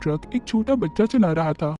Truck एक छोटा बच्चा चला रहा था।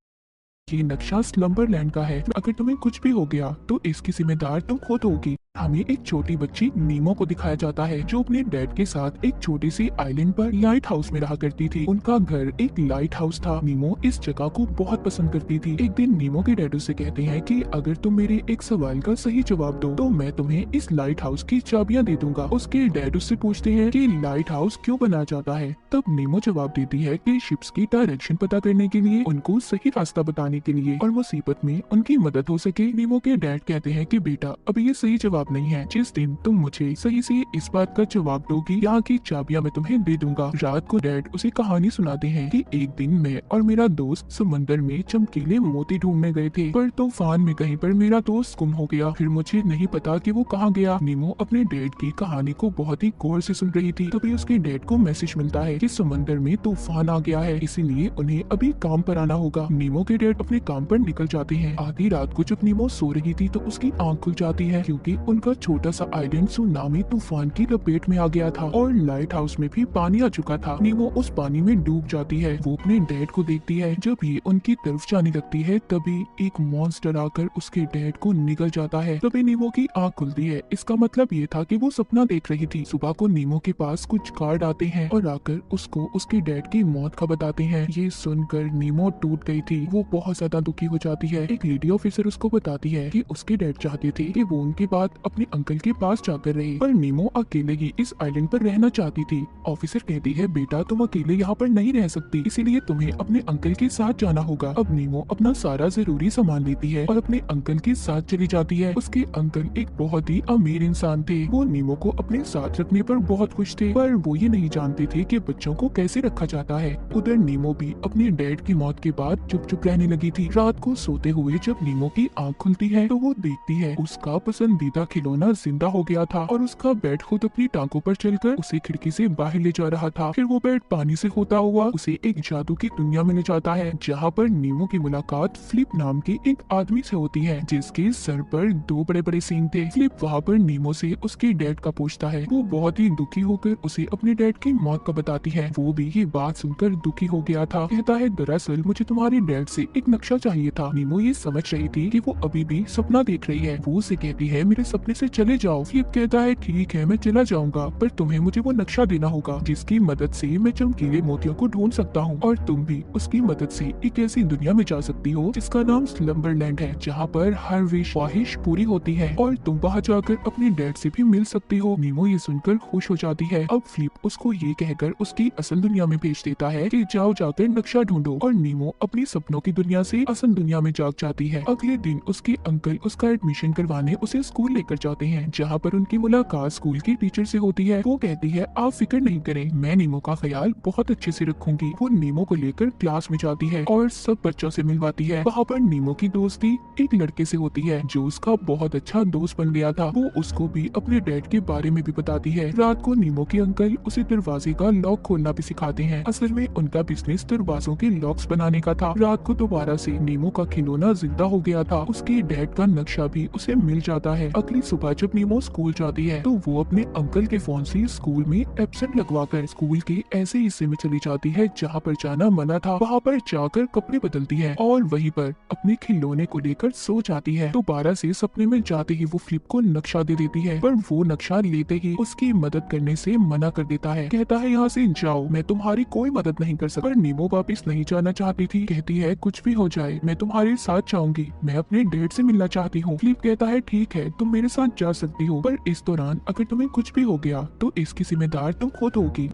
ये नक्शा स्लम्बरलैंड का है। अगर तुम्हें कुछ भी हो गया तो इसकी जिम्मेदार तुम खुद होगी। हमें एक छोटी बच्ची नीमो को दिखाया जाता है जो अपने डैड के साथ एक छोटी सी आइलैंड पर लाइट हाउस में रहा करती थी। उनका घर एक लाइट हाउस था। नीमो इस जगह को बहुत पसंद करती थी। एक दिन नीमो के डैड उसे कहते हैं कि अगर तुम मेरे एक सवाल का सही जवाब दो तो मैं तुम्हें इस लाइट हाउस की चाबियां दे दूंगा। उसके डैड उससे पूछते हैं कि लाइट हाउस क्यों बनाया जाता है। तब नीमो जवाब देती है कि शिप्स की डायरेक्शन पता करने के लिए, उनको सही रास्ता बताने के लिए और मुसीबत में उनकी मदद हो सके। नीमो के डैड कहते हैं कि बेटा अभी ये सही जवाब नहीं है। जिस दिन तुम मुझे सही से इस बात का जवाब दोगी यहाँ की चाबियां मैं तुम्हें दे दूंगा। रात को डैड उसे कहानी सुनाते हैं कि एक दिन मैं और मेरा दोस्त समंदर में चमकीले मोती ढूंढने गए थे, पर तूफान में कहीं पर मेरा दोस्त गुम हो गया। फिर मुझे नहीं पता कि वो कहाँ गया। नीमो अपने डैड की कहानी को बहुत ही गौर से सुन रही थी। तभी उसके डैड को मैसेज मिलता है कि समंदर में तूफान आ गया है, इसीलिए उन्हें अभी काम पर आना होगा। नीमो के डैड अपने काम पर निकल जाते हैं। आधी रात को जब नीमो सो रही थी तो उसकी आंख खुल जाती है क्योंकि उनका छोटा सा आइलैंड सुनामी तूफान की लपेट में आ गया था और लाइट हाउस में भी पानी आ चुका था। नीमो उस पानी में डूब जाती है। वो अपने डैड को देखती है। जब ये उनकी तरफ जाने लगती है तभी एक मॉन्स्टर आकर उसके डैड को निगल जाता है। तभी नीमो की आंख खुलती है। इसका मतलब ये था कि वो सपना देख रही थी। सुबह को नीमो के पास कुछ कार्ड आते हैं और आकर उसको उसके डैड की मौत का बताते हैं। ये सुनकर नीमो टूट गई थी। वो बहुत ज्यादा दुखी हो जाती है। एक लेडी ऑफिसर उसको बताती है कि उसके डैड चाहते थे कि वो उनकी बात अपने अंकल के पास जाकर रहे, पर नीमो अकेले ही इस आइलैंड पर रहना चाहती थी। ऑफिसर कहती है बेटा तुम अकेले यहाँ पर नहीं रह सकती, इसीलिए तुम्हें अपने अंकल के साथ जाना होगा। अब नीमो अपना सारा जरूरी सामान लेती है और अपने अंकल के साथ चली जाती है। उसके अंकल एक बहुत ही अमीर इंसान थे। वो नीमो को अपने साथ रखने पर बहुत खुश थे, पर वो ये नहीं जानते थे कि बच्चों को कैसे रखा जाता है। उधर नीमो भी अपने डैड की मौत के बाद चुप चुप रहने लगी थी। रात को सोते हुए जब नीमो की आंख खुलती है तो वो देखती है उसका पसंदीदा खिलौना जिंदा हो गया था और उसका बेड खुद अपनी टांगों पर चलकर उसे खिड़की से बाहर ले जा रहा था। फिर वो बेड पानी से होता हुआ उसे एक जादू की दुनिया में ले जाता है जहाँ पर नीमो की मुलाकात फ्लिप नाम के एक आदमी से होती है जिसके सर पर दो बड़े बड़े सींग थे। फ्लिप वहाँ पर नीमो से उसके डैड का पूछता है। वो बहुत ही दुखी होकर उसे अपने डैड की मौत का बताती है। वो भी ये बात सुनकर दुखी हो गया था। कहता है दरअसल मुझे तुम्हारे डैड से एक नक्शा चाहिए था। नीमो ये समझ रही थी कि वो अभी भी सपना देख रही है। वो उसे कहती है मेरे सपने से चले जाओ। फ्लिप कहता है ठीक है मैं चला जाऊंगा, पर तुम्हें मुझे वो नक्शा देना होगा जिसकी मदद से मैं चमकीले मोतियों को ढूंढ सकता हूँ और तुम भी उसकी मदद से एक ऐसी दुनिया में जा सकती हो जिसका नाम स्लम्बरलैंड है, जहाँ पर हर विश ख्वाहिश पूरी होती है और तुम वहाँ जाकर अपने डैड से भी मिल सकती हो। नीमो ये सुनकर खुश हो जाती है। अब फ्लिप उसको ये कहकर उसकी असल दुनिया में भेज देता है कि जाओ जाकर नक्शा ढूंढो और नीमो अपनी सपनों की दुनिया से असल दुनिया में जाग जाती है। अगले दिन उसके अंकल उसका एडमिशन करवाने उसे स्कूल लेकर जाते हैं जहाँ पर उनकी मुलाकात स्कूल की टीचर से होती है। वो कहती है आप फिक्र नहीं करें, मैं नीमो का ख्याल बहुत अच्छे से रखूंगी। वो नीमो को लेकर क्लास में जाती है और सब बच्चों से मिलवाती है। वहाँ पर नीमो की दोस्ती एक लड़के से होती है जो उसका बहुत अच्छा दोस्त बन गया था। वो उसको भी अपने डैड के बारे में भी बताती है। रात को नीमो के अंकल उसे दरवाजे का लॉक खोलना भी सिखाते हैं। असल में उनका बिजनेस दरवाजों के लॉक्स बनाने का था। रात को दोबारा से नीमो का खिलौना जिंदा हो गया था। उसके डैड का नक्शा भी उसे मिल जाता है। अगली सुबह जब नीमो स्कूल जाती है तो वो अपने अंकल के फोन से स्कूल में एब्सेंट लगवाकर स्कूल के ऐसे हिस्से में चली जाती है जहाँ पर जाना मना था। वहाँ पर जाकर कपड़े बदलती है और वहीं पर अपने खिलौने को लेकर सो जाती है। दोबारा से सपने में जाते ही वो फ्लिप को नक्शा दे देती है, पर वो नक्शा लेते ही उसकी मदद करने से मना कर देता है। कहता है यहाँ से जाओ, मैं तुम्हारी कोई मदद नहीं कर सकता। पर नीमो वापिस नहीं जाना चाहती थी। कहती है कुछ भी हो जाए मैं तुम्हारे साथ जाऊंगी, मैं अपने डैड से मिलना चाहती हूँ। फ्लिप कहता है ठीक है तुम मेरे साथ जा सकती हो, पर इस दौरान अगर तुम्हें कुछ भी हो गया तो इसकी जिम्मेदार तुम खुद होगी।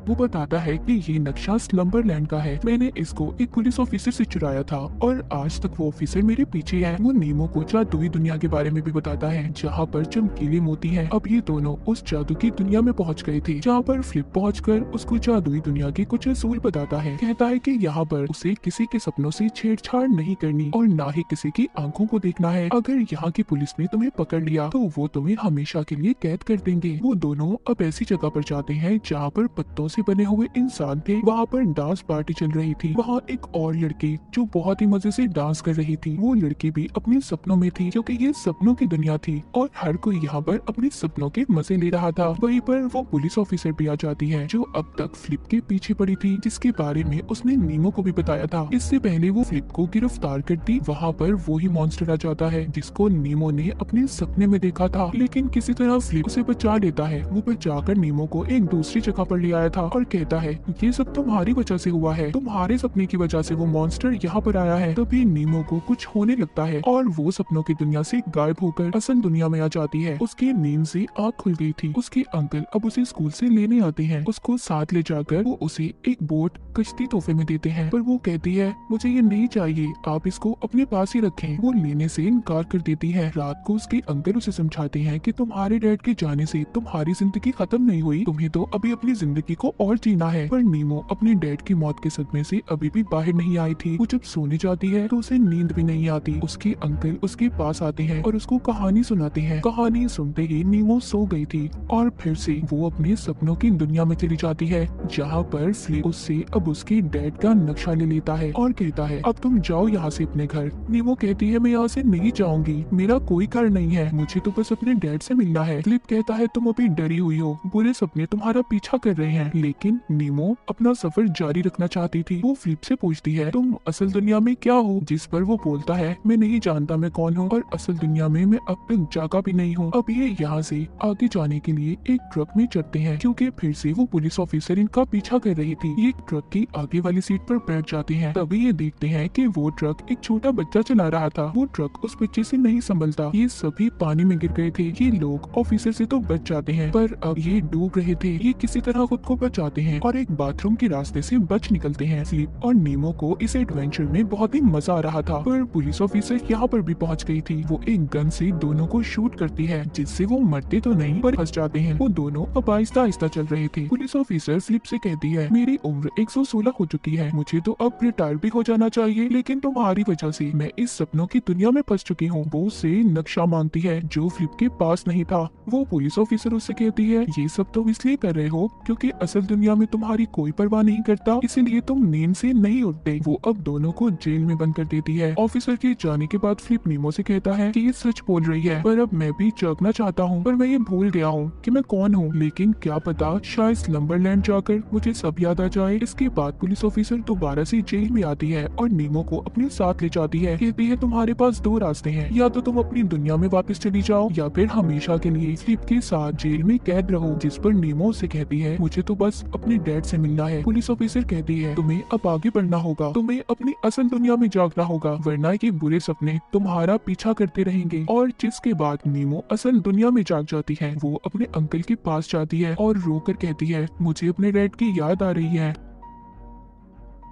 वो बताता है कि ये नक्शा स्लम्बरलैंड का है। मैंने इसको एक पुलिस ऑफिसर से चुराया था और आज तक वो ऑफिसर मेरे पीछे है। वो नीमो को जादुई दुनिया के बारे में भी बताता है जहाँ पर चमकीले मोती हैं। अब ये दोनों उस जादू की दुनिया में पहुँच गए थे जहाँ पर फ्लिप पहुँचकर उसको जादुई दुनिया के कुछ असूल बताता है। कहता है कि यहाँ पर उसे किसी के सपनों से छेड़छाड़ नहीं करनी और ना ही किसी की आंखों को देखना है। अगर यहाँ की पुलिस ने तुम्हें पकड़ लिया तो वो तुम्हें हमेशा के लिए कैद कर देंगे। वो दोनों अब ऐसी जगह पर जाते हैं जहाँ पर पत्तों से से बने हुए इंसान थे। वहाँ पर डांस पार्टी चल रही थी। वहाँ एक और लड़की जो बहुत ही मजे से डांस कर रही थी, वो लड़की भी अपने सपनों में थी, क्योंकि ये सपनों की दुनिया थी और हर कोई यहाँ पर अपने सपनों के मजे ले रहा था। वहीं पर वो पुलिस ऑफिसर भी आ जाती है, जो अब तक फ्लिप के पीछे पड़ी थी, जिसके बारे में उसने नीमो को भी बताया था। इससे पहले वो फ्लिप को गिरफ्तार करती, वहाँ पर वो ही मॉन्स्टर आ जाता है जिसको नीमो ने अपने सपने में देखा था। लेकिन किसी तरह फ्लिप उसे बचा लेता है। वो बचाकर नीमो को एक दूसरी जगह पर ले आया था और कहता है, ये सब तुम्हारी वजह से हुआ है, तुम्हारे सपने की वजह से वो मॉन्स्टर यहाँ पर आया है। तभी नीमो को कुछ होने लगता है और वो सपनों की दुनिया से गायब होकर असल दुनिया में आ जाती है। उसकी नींद से आँख खुल गई थी। उसके अंकल अब उसे स्कूल से लेने आते हैं। उसको साथ ले जाकर वो उसे एक बोट कश्ती तोहफे में देते हैं, पर वो कहती है, मुझे ये नहीं चाहिए, आप इसको अपने पास ही रखें। वो लेने से इनकार कर देती है। रात को उसके अंकल उसे समझाते हैं कि तुम्हारे डैड के जाने से तुम्हारी जिंदगी खत्म नहीं हुई, तुम्हें तो अभी अपनी जिंदगी को और जीना है। पर नीमो अपने डैड की मौत के सदमे से अभी भी बाहर नहीं आई थी। वो जब सोने जाती है तो उसे नींद भी नहीं आती। उसके अंकल उसके पास आते हैं और उसको कहानी सुनाते हैं। कहानी सुनते ही नीमो सो गई थी और फिर से वो अपने सपनों की दुनिया में चली जाती है, जहाँ पर फ्लिप उससे अब उसके डैड का नक्शा ले लेता है और कहता है, अब तुम जाओ यहाँ से अपने घर। नीमो कहती है, मैं यहाँ से नहीं जाऊंगी, मेरा कोई घर नहीं है, मुझे तो बस अपने डैड से मिलना है। फ्लिप कहता है, तुम अभी डरी हुई हो, बुरे सपने तुम्हारा पीछा कर रहे हैं। लेकिन नीमो अपना सफर जारी रखना चाहती थी। वो फ्लिप से पूछती है, तुम असल दुनिया में क्या हो? जिस पर वो बोलता है, मैं नहीं जानता मैं कौन हूँ और असल दुनिया में मैं अब तक जागा भी नहीं हूँ। अब ये यहाँ से आगे जाने के लिए एक ट्रक में चढ़ते हैं, क्योंकि फिर से वो पुलिस ऑफिसर इनका पीछा कर रही थी। ये ट्रक की आगे वाली सीट पर बैठ जाते हैं। तभी ये देखते हैं कि वो ट्रक एक छोटा बच्चा चला रहा था। वो ट्रक उस बच्चे से नहीं संभलता। ये सभी पानी में गिर गए थे। ये लोग ऑफिसर से तो बच जाते हैं, पर अब ये डूब रहे थे। ये किसी तरह खुद को बचाते हैं और एक बाथरूम के रास्ते से बच निकलते हैं। फ्लिप और नीमो को इस एडवेंचर में बहुत ही मजा आ रहा था, पर पुलिस ऑफिसर यहाँ पर भी पहुँच गई थी। वो एक गन से दोनों को शूट करती है, जिससे वो मरते तो नहीं पर फंस जाते हैं। वो दोनों अब आहिस्ता आहिस्ता चल रहे थे। पुलिस ऑफिसर फ्लिप से कहती है, मेरी उम्र 116 हो चुकी है, मुझे तो अब रिटायर भी हो जाना चाहिए, लेकिन तुम्हारी वजह से मैं इस सपनों की दुनिया में फंस चुकी हूँ। वो उससे नक्शा मांगती है जो फ्लिप के पास नहीं था। वो पुलिस ऑफिसर उससे कहती है, ये सब तुम इसलिए कर रहे हो क्योंकि असल दुनिया में तुम्हारी कोई परवाह नहीं करता, इसीलिए तुम नींद से नहीं उठते। वो अब दोनों को जेल में बंद कर देती है। ऑफिसर के जाने के बाद फ्लिप नीमो से कहता है कि ये सच बोल रही है, पर अब मैं भी जागना चाहता हूँ, पर मैं ये भूल गया हूँ कि मैं कौन हूँ। लेकिन क्या पता शायद स्लम्बरलैंड जाकर मुझे सब याद आ जाए। इसके बाद पुलिस ऑफिसर दोबारा से जेल में आती है और नीमो को अपने साथ ले जाती है। कहती है, तुम्हारे पास दो रास्ते हैं, या तो तुम अपनी दुनिया में वापस चली जाओ या फिर हमेशा के लिए फ्लिप के साथ जेल में कैद रहो। जिस पर नीमो से कहती है, मुझे तो बस अपने डैड से मिलना है। पुलिस ऑफिसर कहती है, तुम्हें अब आगे बढ़ना होगा, तुम्हें अपनी असल दुनिया में जागना होगा, वरना ये बुरे सपने तुम्हारा पीछा करते रहेंगे। और जिसके बाद नीमो असल दुनिया में जाग जाती है। वो अपने अंकल के पास जाती है और रोकर कहती है, मुझे अपने डैड की याद आ रही है।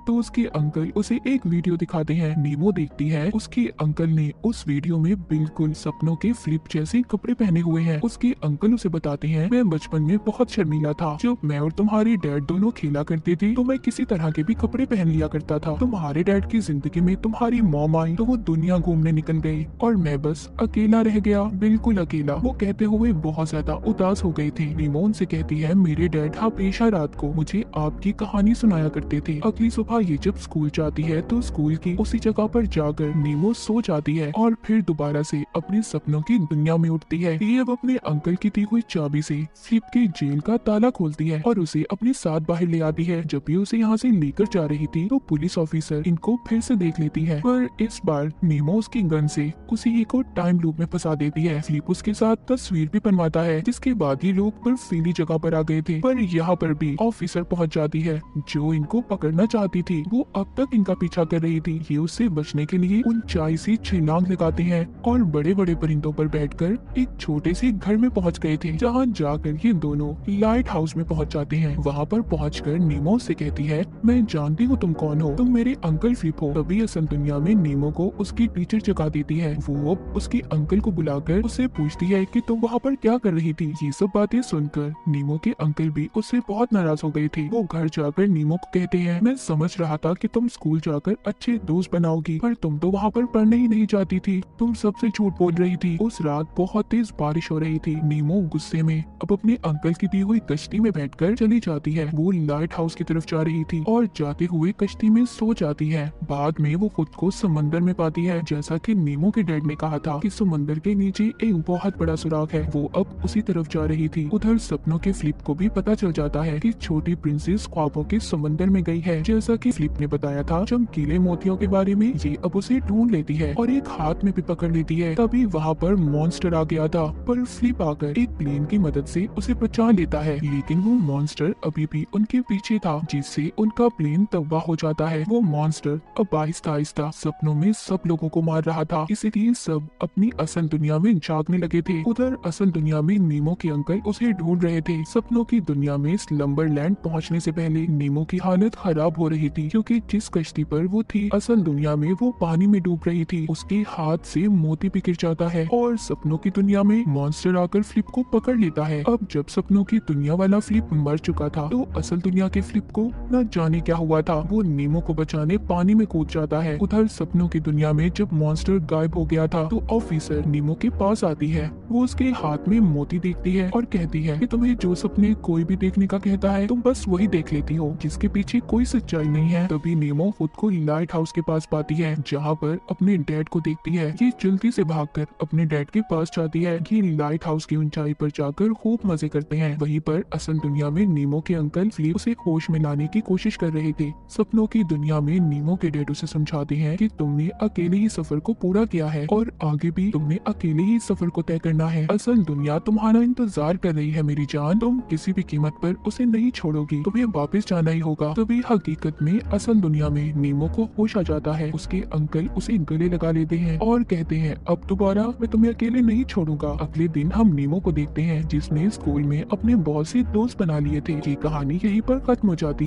तो उसके अंकल उसे एक वीडियो दिखाते हैं। नीमो देखती है उसके अंकल ने उस वीडियो में बिल्कुल सपनों के फ्लिप जैसे कपड़े पहने हुए हैं। उसके अंकल उसे बताते हैं, मैं बचपन में बहुत शर्मीला था, जब मैं और तुम्हारी डैड दोनों खेला करते थे तो मैं किसी तरह के भी कपड़े पहन लिया करता था। तुम्हारे डैड की जिंदगी में तुम्हारी मॉम आई तो वो दुनिया घूमने निकल गई और मैं बस अकेला रह गया, बिल्कुल अकेला। वो कहते हुए बहुत ज्यादा उदास हो गई थी। नीमो उनसे कहती है, मेरे डैड हमेशा रात को मुझे आपकी कहानी सुनाया करते थे। अगली सुबह ये जब स्कूल जाती है तो स्कूल की उसी जगह पर जाकर नीमो सो जाती है और फिर दोबारा से अपने सपनों की दुनिया में उठती है। ये अब अपने अंकल की दी हुई चाबी से फ्लिप के जेल का ताला खोलती है और उसे अपने साथ बाहर ले आती है। जब भी उसे यहाँ से लेकर जा रही थी तो पुलिस ऑफिसर इनको फिर से देख लेती है, पर इस बार नीमो उसकी गन से उसी को टाइम लूप में फंसा देती है। फ्लिप उसके साथ तस्वीर भी बनवाता है, जिसके बाद ये लोग बर्फीली जगह पर आ गए थे। पर यहाँ पर भी ऑफिसर पहुँच जाती है जो इनको पकड़ना चाहती थी। वो अब तक इनका पीछा कर रही थी। ये उससे बचने के लिए ऊंचाई से छलांग लगाते हैं और बड़े बड़े परिंदों पर बैठकर एक छोटे से घर में पहुंच गए थे, जहां जाकर ये दोनों लाइट हाउस में पहुंच जाते हैं। वहां पर पहुंचकर नीमो से कहती है, मैं जानती हूँ तुम कौन हो, तुम मेरे अंकल फ्लिप हो। तभी असल दुनिया में नीमो को उसकी टीचर जगा देती है। वो अब उसके अंकल को बुलाकर उससे पूछती है कि तुम वहाँ पर क्या कर रही थी। ये सब बातें सुनकर नीमो के अंकल भी उससे बहुत नाराज हो गए थे। वो घर जाकर नीमो को कहते हैं, मैं समझ रहा था कि तुम स्कूल जाकर अच्छे दोस्त बनाओगी, पर तुम तो वहाँ पर पढ़ने ही नहीं जाती थी। तुम सबसे झूठ बोल रही थी। उस रात बहुत तेज बारिश हो रही थी। नीमो गुस्से में अब अपने अंकल की दी हुई कश्ती में बैठकर चली जाती है। वो लाइट हाउस की तरफ जा रही थी और जाते हुए कश्ती में सो जाती है। बाद में वो खुद को समंदर में पाती है। जैसा कि नीमो के डैड ने कहा था कि समंदर के नीचे एक बहुत बड़ा सुराग है, वो अब उसी तरफ जा रही थी। उधर सपनों के फ्लिप को भी पता चल जाता है कि छोटी प्रिंसेस ख्वाबों के समंदर में गई है। जैसा कि फ्लिप ने बताया था, चमकीले मोतियों के बारे में, ये अब उसे ढूंढ लेती है और एक हाथ में भी पकड़ लेती है। तभी वहाँ पर मॉन्स्टर आ गया था, पर फ्लिप आकर एक प्लेन की मदद से उसे बचा लेता है। लेकिन वो मॉन्स्टर अभी भी उनके पीछे था, जिससे उनका प्लेन तबाह हो जाता है। वो मॉन्स्टर अब आहिस्ता आहिस्ता सपनों में सब लोगों को मार रहा था, इसीलिए सब अपनी असल दुनिया में जागने लगे थे। उधर असल दुनिया में नीमो के अंकल उसे ढूंढ रहे थे। सपनों की दुनिया में स्लम्बरलैंड पहुंचने से पहले नीमो की हालत खराब हो रही थी, क्योंकि जिस कश्ती पर वो थी असल दुनिया में वो पानी में डूब रही थी। उसके हाथ से मोती भी गिर जाता है और सपनों की दुनिया में मॉन्स्टर आकर फ्लिप को पकड़ लेता है। अब जब सपनों की दुनिया वाला फ्लिप मर चुका था, तो असल दुनिया के फ्लिप को न जाने क्या हुआ था। वो नीमो को बचाने पानी में कूद जाता है। उधर सपनों की दुनिया में जब मॉन्स्टर गायब हो गया था, तो ऑफिसर नीमो के पास आती है। वो उसके हाथ में मोती देखती है और कहती है कि तुम्हें जो सपने कोई भी देखने का कहता है, तुम बस वही देख लेती हो, जिसके पीछे कोई सच्चाई नहीं है। तभी नीमो खुद को लाइट हाउस के पास पाती है, जहाँ पर अपने डैड को देखती है। ये जल्दी से भागकर अपने डैड के पास जाती है। ये लाइट हाउस की ऊंचाई पर जाकर खूब मजे करते हैं। वहीं पर असल दुनिया में नीमो के अंकल फ्लिप उसे होश में लाने की कोशिश कर रहे थे। सपनों की दुनिया में नीमो के डैड उसे समझाते हैं कि तुमने अकेले ही सफर को पूरा किया है और आगे भी तुमने अकेले ही सफर को तय करना है। असल दुनिया तुम्हारा इंतजार कर रही है मेरी जान, तुम किसी भी कीमत पर उसे नहीं छोड़ोगी, तुम्हें वापस जाना ही होगा। तभी हकीकत में असल दुनिया में नीमो को होश आ जाता है। उसके अंकल उसे गले लगा लेते हैं और कहते हैं अब दोबारा मैं तुम्हें अकेले नहीं छोड़ूंगा। अगले दिन हम नीमो को देखते हैं, जिसने स्कूल में अपने बहुत से दोस्त बना लिए थे। ये कहानी यहीं पर खत्म हो जाती है।